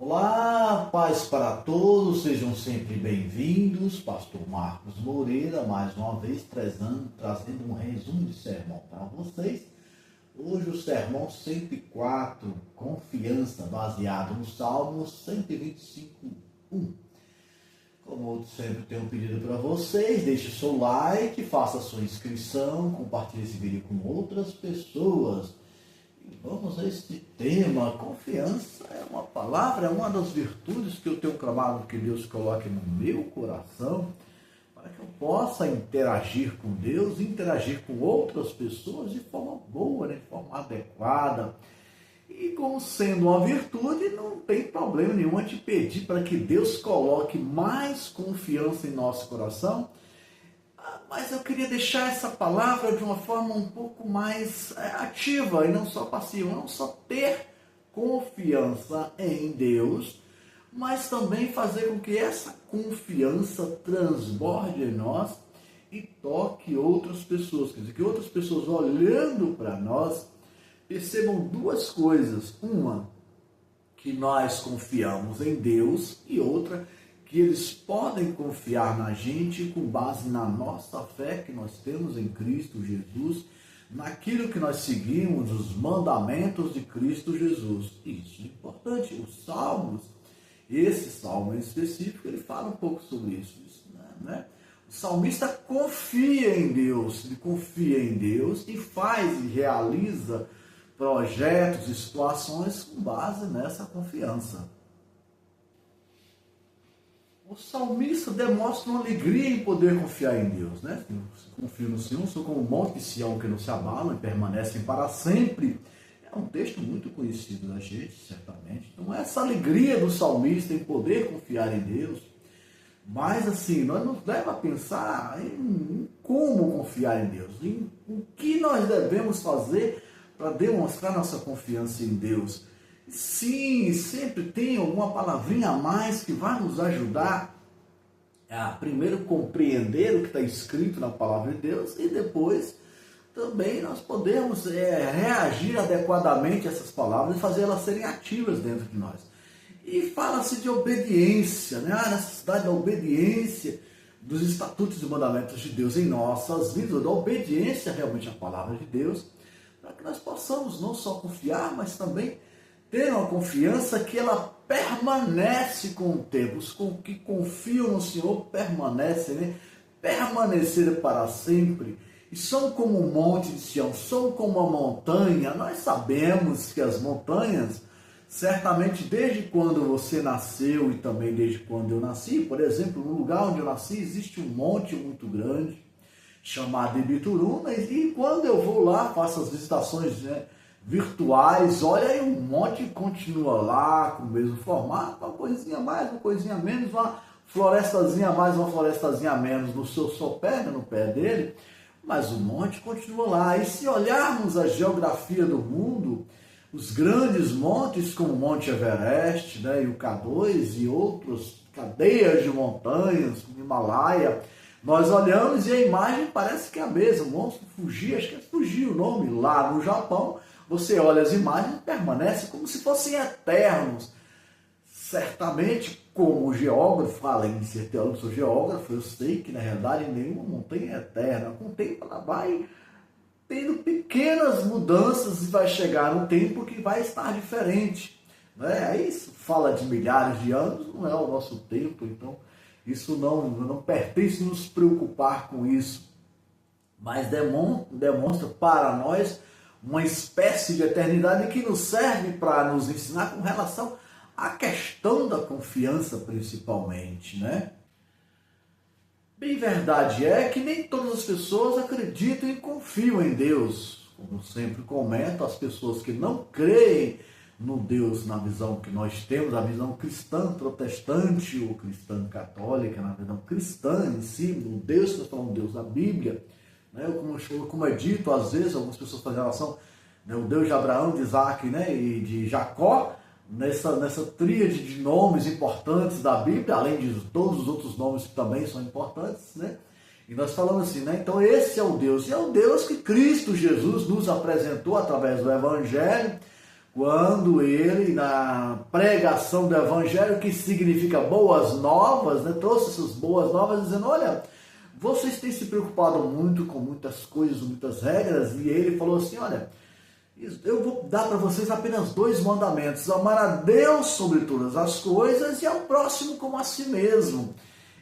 Olá, paz para todos, sejam sempre bem-vindos. Pastor Marcos Moreira, mais uma vez trazendo um resumo de sermão para vocês. Hoje o sermão 104, confiança, baseado no Salmo 125:1. Como eu sempre tenho pedido para vocês, deixe o seu like, faça a sua inscrição, compartilhe esse vídeo com outras pessoas. E vamos a este tema. Confiança é uma palavra, é uma das virtudes que eu tenho clamado que Deus coloque no meu coração, para que eu possa interagir com Deus, interagir com outras pessoas de forma boa, de forma adequada. E como sendo uma virtude, não tem problema nenhum a te pedir para que Deus coloque mais confiança em nosso coração. Mas eu queria deixar essa palavra de uma forma um pouco mais ativa e não só passiva, não só ter confiança em Deus, mas também fazer com que essa confiança transborde em nós e toque outras pessoas. Quer dizer, que outras pessoas olhando para nós percebam duas coisas. Uma, que nós confiamos em Deus, e outra, que eles podem confiar na gente com base na nossa fé que nós temos em Cristo Jesus, naquilo que nós seguimos, os mandamentos de Cristo Jesus. Isso é importante. Os Salmos, esse Salmo em específico, ele fala um pouco sobre isso, né? O salmista confia em Deus, ele confia em Deus e faz e realiza projetos e situações com base nessa confiança. O salmista demonstra uma alegria em poder confiar em Deus, né? Eu confio no Senhor, sou como o monte de Sião que não se abalam e permanecem para sempre. É um texto muito conhecido da gente, certamente. Então, essa alegria do salmista em poder confiar em Deus, mas assim, nós nos leva a pensar em como confiar em Deus, em o que nós devemos fazer para demonstrar nossa confiança em Deus. Sim, sempre tem alguma palavrinha a mais que vai nos ajudar a primeiro compreender o que está escrito na palavra de Deus e depois também nós podemos reagir adequadamente a essas palavras e fazer elas serem ativas dentro de nós. E fala-se de obediência, né? A necessidade da obediência dos estatutos e mandamentos de Deus em nossas vidas, da obediência realmente à palavra de Deus, para que nós possamos não só confiar, mas também ter uma confiança que ela permanece com o tempo. Os que confiam no Senhor permanecem, né? Permanecer para sempre. E são como um monte de Sião, são como uma montanha. Nós sabemos que as montanhas, certamente desde quando você nasceu e também desde quando eu nasci, por exemplo, no lugar onde eu nasci existe um monte muito grande, chamado Ibituruna, e quando eu vou lá, faço as visitações, né, virtuais, olha aí, um monte continua lá, com o mesmo formato, uma coisinha mais, uma coisinha menos, uma florestazinha mais, uma florestazinha menos, no seu só pega no pé dele, mas o monte continua lá. E se olharmos a geografia do mundo, os grandes montes como o Monte Everest, né, e o K2 e outras cadeias de montanhas, como o Himalaia, nós olhamos e a imagem parece que é a mesma. O Monte Fuji, acho que é Fuji o nome, lá no Japão, você olha as imagens e permanece como se fossem eternos. Certamente, como geógrafo, além de ser teólogo, sou geógrafo, eu sei que na realidade nenhuma montanha é eterna. Com o tempo ela vai tendo pequenas mudanças e vai chegar um tempo que vai estar diferente, né? Aí fala de milhares de anos, não é o nosso tempo, então isso não pertence nos preocupar com isso, mas demonstra para nós uma espécie de eternidade que nos serve para nos ensinar com relação à questão da confiança principalmente, né? Bem, verdade é que nem todas as pessoas acreditam e confiam em Deus. Como sempre comento, as pessoas que não creem no Deus na visão que nós temos, a visão cristã protestante ou cristã católica, na visão cristã em si, no Deus que nós falamos, Deus da Bíblia, né? Como é dito, às vezes, algumas pessoas fazem relação, né, o Deus de Abraão, de Isaac, né, e de Jacó, nessa tríade de nomes importantes da Bíblia, além de todos os outros nomes que também são importantes, né? E nós falamos assim, né? Então esse é o Deus, e é o Deus que Cristo Jesus nos apresentou através do Evangelho, quando ele, na pregação do Evangelho, que significa boas novas, né, trouxe essas boas novas, dizendo, olha, vocês têm se preocupado muito com muitas coisas, muitas regras, e ele falou assim, olha, eu vou dar para vocês apenas 2 mandamentos, amar a Deus sobre todas as coisas e ao próximo como a si mesmo.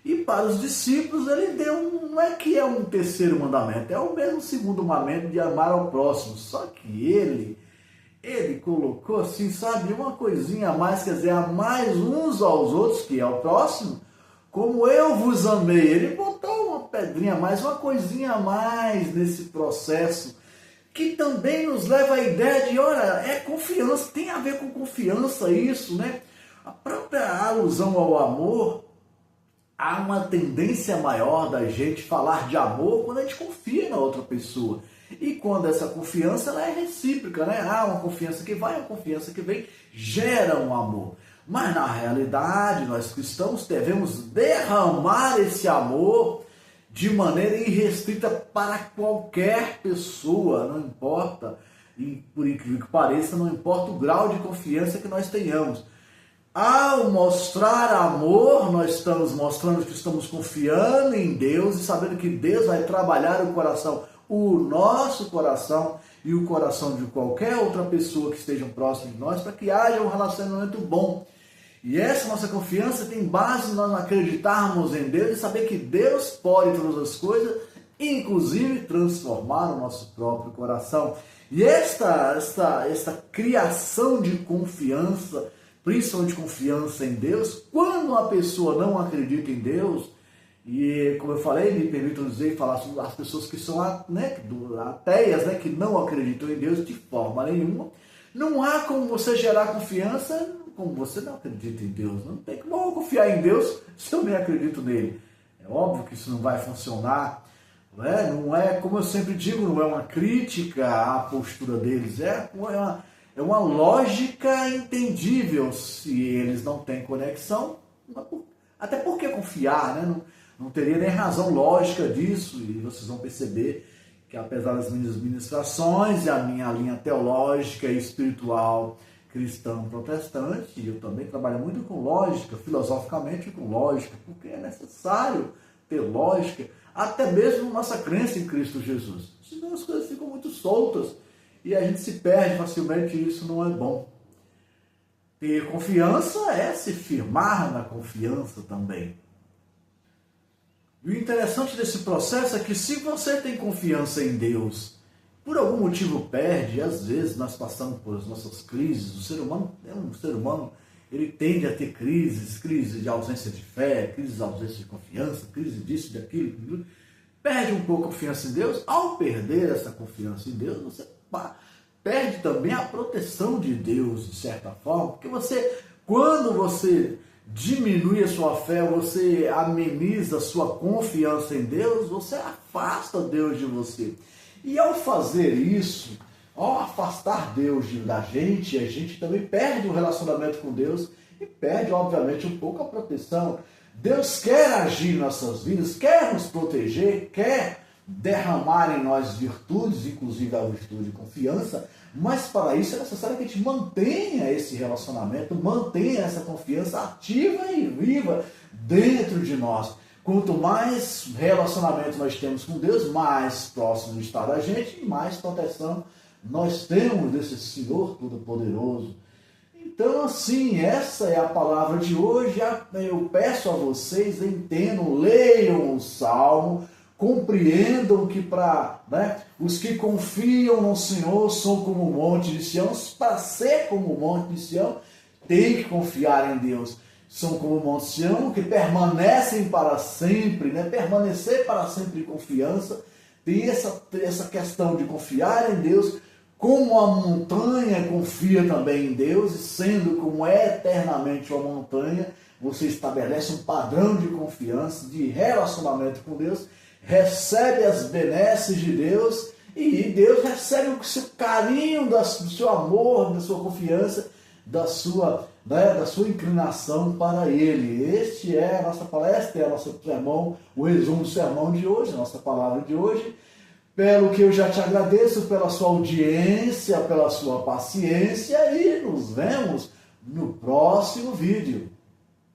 E para os discípulos ele deu, não é que é um terceiro mandamento, é o mesmo segundo mandamento de amar ao próximo, só que ele colocou assim, sabe, uma coisinha a mais, quer dizer, amar uns aos outros, que é o próximo, como eu vos amei. Ele botou uma pedrinha a mais, uma coisinha a mais nesse processo, que também nos leva à ideia de, olha, é confiança, tem a ver com confiança isso, né? A própria alusão ao amor, há uma tendência maior da gente falar de amor quando a gente confia na outra pessoa. E quando essa confiança ela é recíproca, né? Há uma confiança que vai, uma confiança que vem, gera um amor. Mas na realidade, nós cristãos devemos derramar esse amor de maneira irrestrita para qualquer pessoa, não importa, e por incrível que pareça, não importa o grau de confiança que nós tenhamos. Ao mostrar amor, nós estamos mostrando que estamos confiando em Deus e sabendo que Deus vai trabalhar o coração, o nosso coração e o coração de qualquer outra pessoa que esteja próximo de nós, para que haja um relacionamento bom. E essa nossa confiança tem base em nós acreditarmos em Deus e saber que Deus pode todas as coisas, inclusive transformar o nosso próprio coração. E esta criação de confiança, principalmente confiança em Deus, quando a pessoa não acredita em Deus, e como eu falei, me permito dizer, falar sobre as pessoas que são ateias, né, que não acreditam em Deus de forma nenhuma, não há como você gerar confiança como você não acredita em Deus. Não tem como eu confiar em Deus se eu nem acredito nele. É óbvio que isso não vai funcionar. Não é, como eu sempre digo, não é uma crítica à postura deles, é uma lógica entendível se eles não têm conexão. Até porque confiar, né? Não teria nem razão lógica disso, e vocês vão perceber que apesar das minhas ministrações e a minha linha teológica e espiritual cristã protestante, eu também trabalho muito com lógica, filosoficamente com lógica, porque é necessário ter lógica, até mesmo nossa crença em Cristo Jesus. Senão as coisas ficam muito soltas e a gente se perde facilmente e isso não é bom. Ter confiança é se firmar na confiança também. E o interessante desse processo é que se você tem confiança em Deus, por algum motivo perde, às vezes nós passamos por as nossas crises, o ser humano é um ser humano, ele tende a ter crises de ausência de fé, crises de ausência de confiança, crise disso, daquilo, perde um pouco a confiança em Deus. Ao perder essa confiança em Deus, você perde também a proteção de Deus, de certa forma, porque quando você diminui a sua fé, você ameniza a sua confiança em Deus, você afasta Deus de você. E ao fazer isso, ao afastar Deus da gente, a gente também perde o relacionamento com Deus e perde, obviamente, um pouco a proteção. Deus quer agir em nossas vidas, quer nos proteger, quer derramar em nós virtudes, inclusive a virtude de confiança, mas para isso é necessário que a gente mantenha esse relacionamento, mantenha essa confiança ativa e viva dentro de nós. Quanto mais relacionamento nós temos com Deus, mais próximo está da gente e mais proteção nós temos desse Senhor Todo-Poderoso. Então, assim, essa é a palavra de hoje. Eu peço a vocês, entendam, leiam o Salmo, compreendam que os que confiam no Senhor são como o monte de Sião. Para ser como o monte de Sião, tem que confiar em Deus. São como o monte de Sião, que permanecem para sempre, né? Permanecer para sempre em confiança. Tem essa questão de confiar em Deus, como a montanha confia também em Deus, e sendo como é eternamente uma montanha, você estabelece um padrão de confiança, de relacionamento com Deus, recebe as benesses de Deus, e Deus recebe o seu carinho, do seu amor, da sua confiança, da sua inclinação para Ele. Este é a nossa palestra, é o nosso sermão, o resumo do sermão de hoje, a nossa palavra de hoje. Pelo que eu já te agradeço pela sua audiência, pela sua paciência e nos vemos no próximo vídeo.